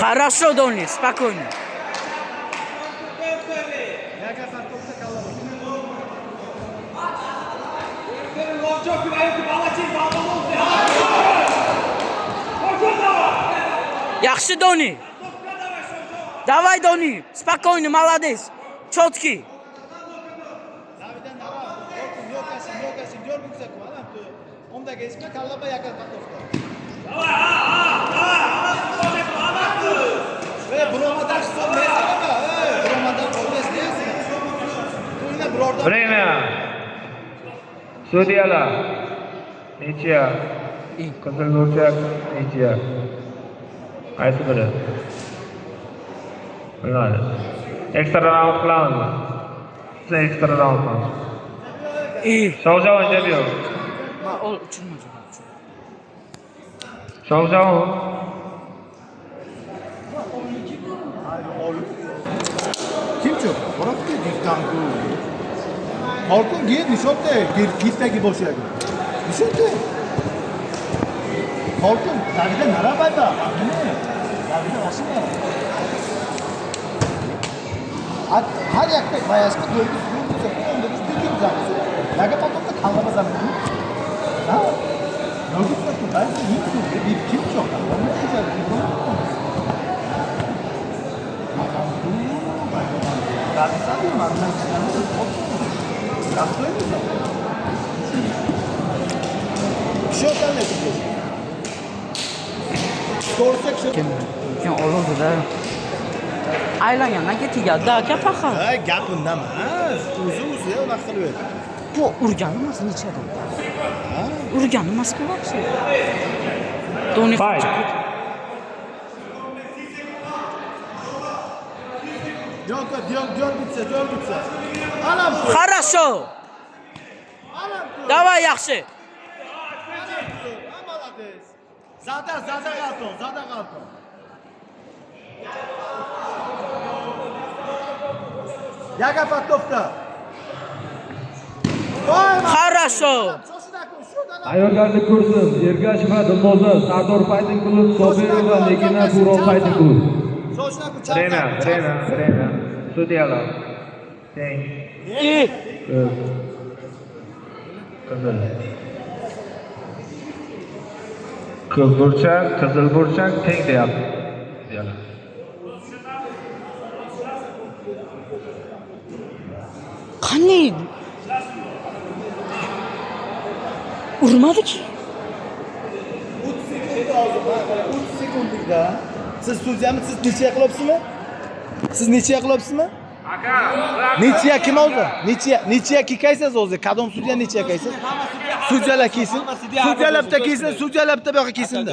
Хорошо, Дони, спокойно. Yaxshi, Doни. Давай, Дони, спокойно, молодец. Четкий. Время. Sudyalar. Necha? Qizil burchak necha? Qaysi biri? Bilmadim. Ekstra round qilamizmi? Siz ekstra round qilamiz. Shovshavon jab yo'q. Ma ol uchirma. Shovshavon. Kimcho? Boraqda diktanku. Halkın giye nişotte gitteki boşaydı. Nişotte. Halkın davide narabayda. Ne? Davide aşına. Her yakta bayasma gördü. Onda biz bildiğim zaman. Laga patokta kalmama zamanı. Ha? Nögütler tu davide bir kimcho. Ne güzel bir konu. Davide sadece mantıklı. Şokanla çıkıyor. Sorsak şu. Kim olurdu da. Aylangandan ketyapti aka paxan. Ha, gap undami. Ha, o'zi ya unaqa qilib berdi. Bu urgan emas necha adam. Ha? Urgan emas ku вообще. Doni Fight. Diyor bitse. Alam. Хорошо. Alam. Давай, yaxshi. Молодец. Zada qalton. Yaga patovka. Хорошо. Ayyorlarni ko'rsin. Ergashev va Dilnoza, Sardor Fighting Club, Sobirova, Negina Burov Fighting Club. Время. Sudyalar. Teng. Qizil. Ko'k burchak, qizil burchak teng deyapti. Sudyalar. Qanday? Urmadi-ki. 30 sekundlikda. Siz sudyami, siz necha qilyapsizmi? Siz necha qilyapsizmi? Aka, Necha kim oldi? Necha kiyasiz o'zi? Qadom sudya necha kiyasiz? Sudyalar kiysin. Sudyalar bitta kiysin, sudyalar bitta bu yoqqa kiysin-da.